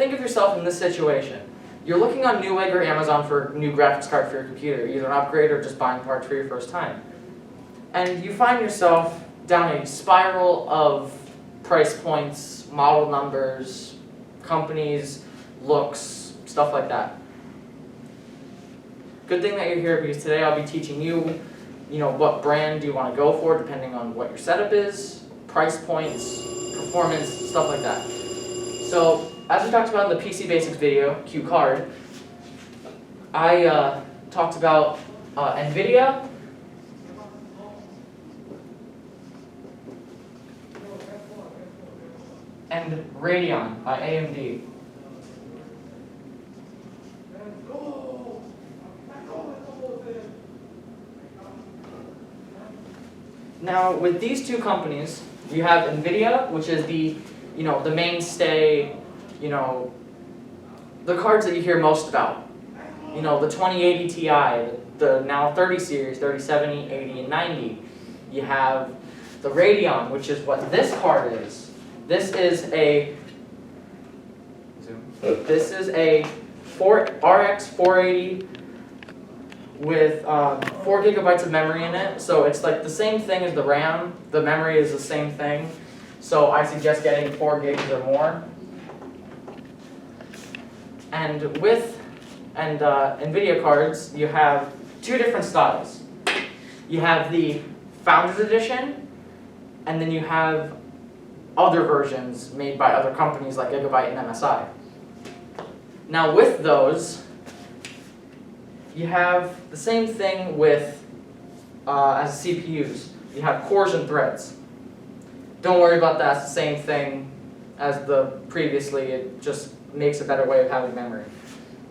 think of yourself in this situation. You're looking on Newegg or Amazon for a new graphics card for your computer, either an upgrade or just buying parts for your first time. And you find yourself down a spiral of price points, model numbers, companies, looks, stuff like that. Good thing that you're here, because today I'll be teaching you, what brand you want to go for depending on what your setup is, price points, performance, stuff like that. So, as we talked about in the PC Basics video, Cue Card, I talked about NVIDIA, and Radeon by AMD. Now, with these two companies, you have NVIDIA, which is the mainstay, the cards that you hear most about. The 2080 Ti, the now 30 series, 3070, 80, and 90. You have the Radeon, which is what this card is. This is a RX 480 with 4 gigabytes of memory in it. So it's like the same thing as the RAM. The memory is the same thing. So I suggest getting 4 gigs or more. And with NVIDIA cards, you have two different styles. You have the Founders Edition, and then you have other versions made by other companies like Gigabyte and MSI. Now with those, you have the same thing with as CPUs. You have cores and threads. Don't worry about that, it's the same thing as the previously, it just makes a better way of having memory.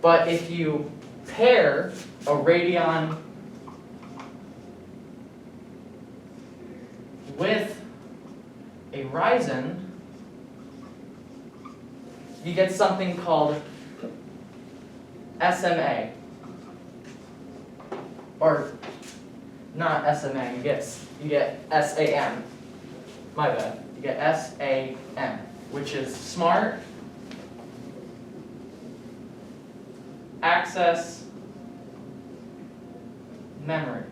But if you pair a Radeon with a Ryzen, you get something called SMA. Or not SMA, you get SAM. My bad. You get SAM, which is Smart Access Memory.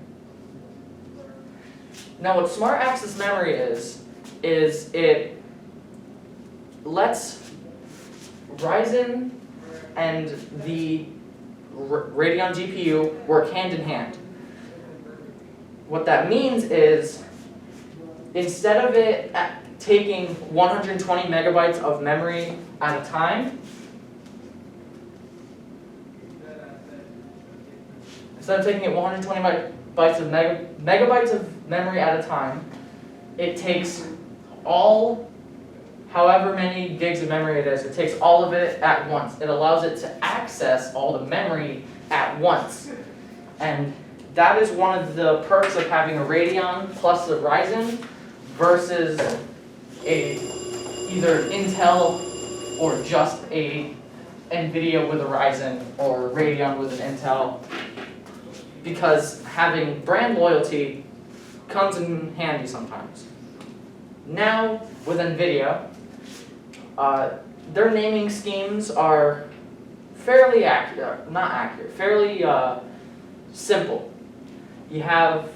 Now what Smart Access Memory is it lets Ryzen and the Radeon GPU work hand in hand. What that means is, instead of it taking 120 megabytes of memory at a time, instead of taking it 120 megabytes of memory at a time, it takes however many gigs of memory it is, it takes all of it at once. It allows it to access all the memory at once. And that is one of the perks of having a Radeon plus a Ryzen versus either Intel or just a NVIDIA with a Ryzen or Radeon with an Intel. Because having brand loyalty comes in handy sometimes. Now, with NVIDIA, their naming schemes are fairly fairly simple. You have,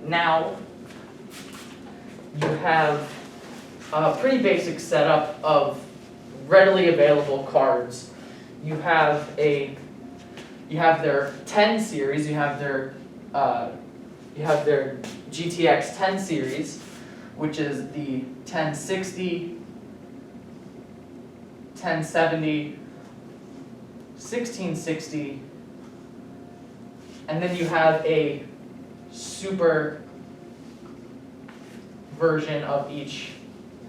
now you have a pretty basic setup of readily available cards. You have their 10 series, you have their GTX 10 series, which is the 1060, 1070, 1660, and then you have a super version of each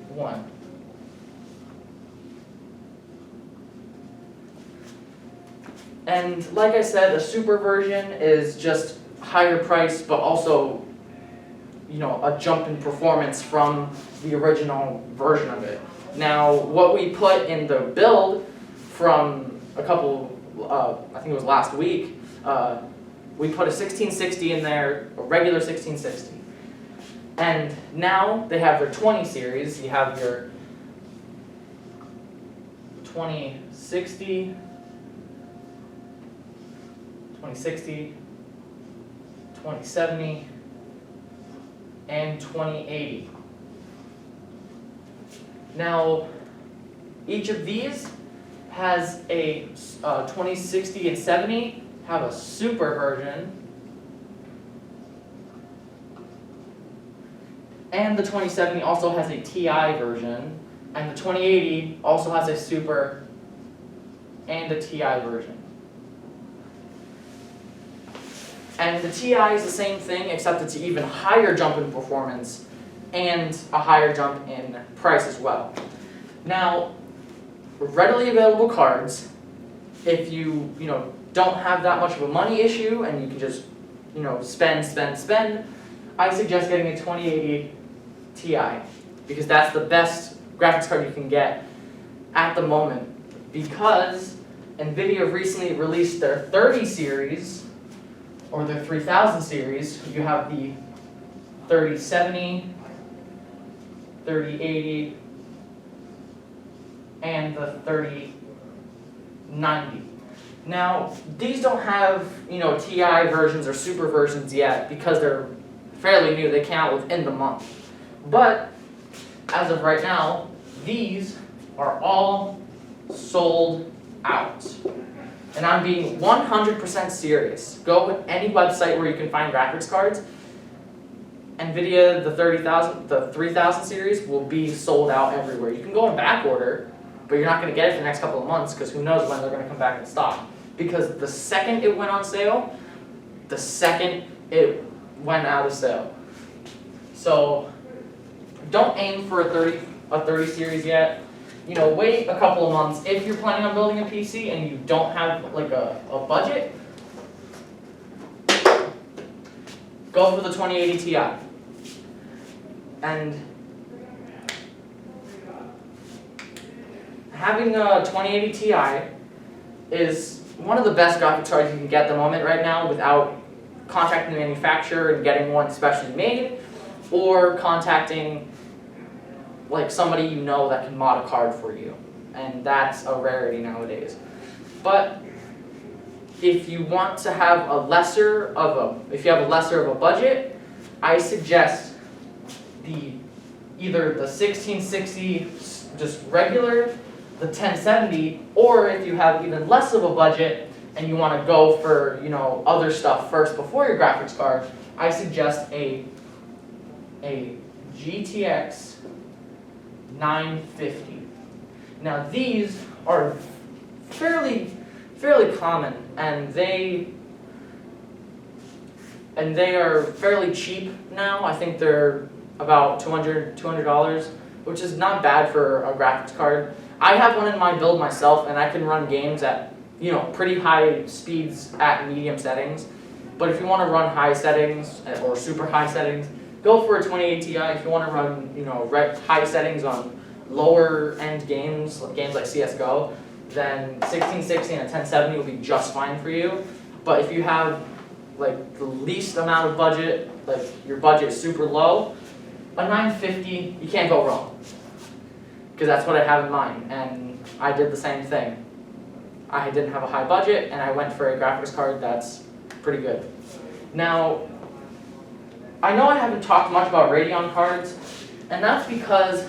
one. And like I said, a super version is just higher price, but also, a jump in performance from the original version of it. Now, what we put in the build from a couple, I think it was last week, we put a 1660 in there, a regular 1660. And now they have their 20 series. You have your 2060, 2070, and 2080. Now, each of these has a 2060 and 70 have a super version, and the 2070 also has a TI version, and the 2080 also has a super and a TI version. And the TI is the same thing, except it's an even higher jump in performance and a higher jump in price as well. Now, readily available cards, if you don't have that much of a money issue and you can just spend, I suggest getting a 2080 Ti, because that's the best graphics card you can get at the moment, because NVIDIA recently released their 30 series, or their 3000 series. You have the 3070, 3080, and the 3090. Now, these don't have TI versions or super versions yet because they're fairly new. They came out within the month. But as of right now, these are all sold out. And I'm being 100% serious. Go with any website where you can find graphics cards. NVIDIA, the 3000 series will be sold out everywhere. You can go in back order, but you're not going to get it for the next couple of months because who knows when they're going to come back in stock. Because the second it went on sale, the second it went out of sale. So don't aim for a 30 series yet. Wait a couple of months. If you're planning on building a PC and you don't have like a budget, go for the 2080 Ti. And having a 2080 Ti is one of the best graphics cards you can get at the moment right now without contacting the manufacturer and getting one specially made, or contacting like somebody that can mod a card for you, and that's a rarity nowadays. But if you want to have if you have a lesser of a budget, I suggest either the 1660 just regular, the 1070, or if you have even less of a budget and you want to go for other stuff first before your graphics card, I suggest a GTX 950. Now these are fairly common, and they are fairly cheap now. I think they're about $200, which is not bad for a graphics card. I have one in my build myself, and I can run games at pretty high speeds at medium settings. But if you want to run high settings or super high settings, go for a 2080 Ti. If you want to run high settings on lower end games like CS:GO, then 1660 and a 1070 will be just fine for you. But if you have like the least amount of budget, like your budget is super low, a 950, you can't go wrong. Because that's what I have in mind, and I did the same thing. I didn't have a high budget, and I went for a graphics card that's pretty good. Now, I know I haven't talked much about Radeon cards, and that's because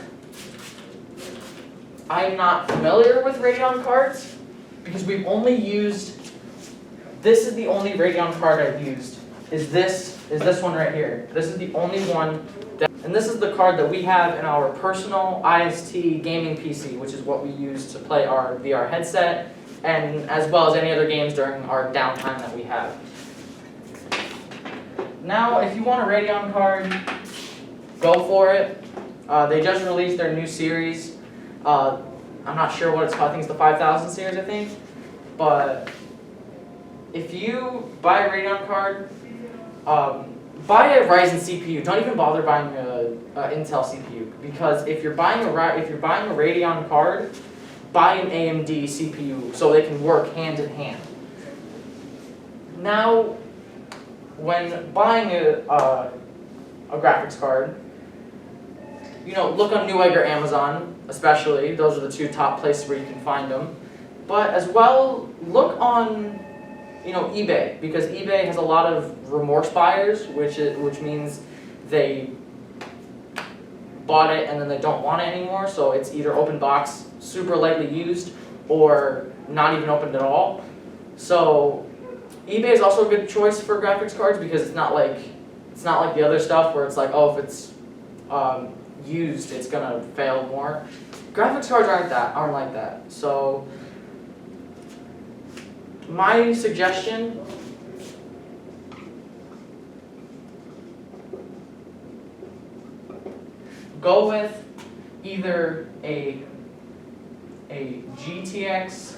I'm not familiar with Radeon cards, because we've only used, this is the only Radeon card I've used, is this one right here. This is the only one, and this is the card that we have in our personal IST gaming PC, which is what we use to play our VR headset, and as well as any other games during our downtime that we have. Now, if you want a Radeon card, go for it. They just released their new series. I'm not sure what it's called. I think it's the 5000 series, I think. But if you buy a Radeon card, buy a Ryzen CPU. Don't even bother buying an Intel CPU, because if you're buying a Radeon card, buy an AMD CPU so they can work hand in hand. Now, when buying a graphics card, look on Newegg or Amazon, especially. Those are the two top places where you can find them. But as well, look on, eBay, because eBay has a lot of remorse buyers, which means they bought it and then they don't want it anymore. So it's either open box, super lightly used, or not even opened at all. So eBay is also a good choice for graphics cards because it's not like the other stuff where it's like, oh, if it's used, it's gonna fail more. Graphics cards aren't like that. So my suggestion, go with either a GTX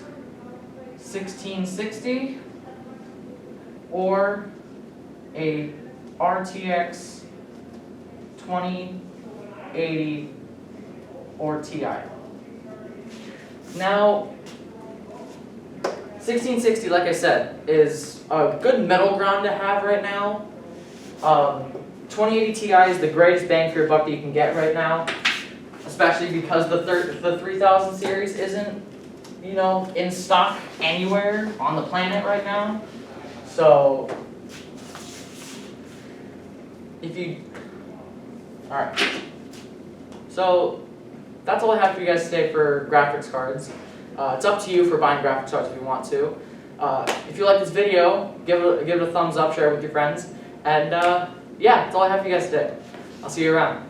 1660 or a RTX 2080 or Ti. Now, 1660, like I said, is a good middle ground to have right now. 2080 Ti is the greatest bang for your buck that you can get right now, especially because the 3000 series isn't, in stock anywhere on the planet right now. So, alright. So, that's all I have for you guys today for graphics cards. It's up to you for buying graphics cards if you want to. If you like this video, give it a thumbs up, share it with your friends, and yeah, that's all I have for you guys today. I'll see you around.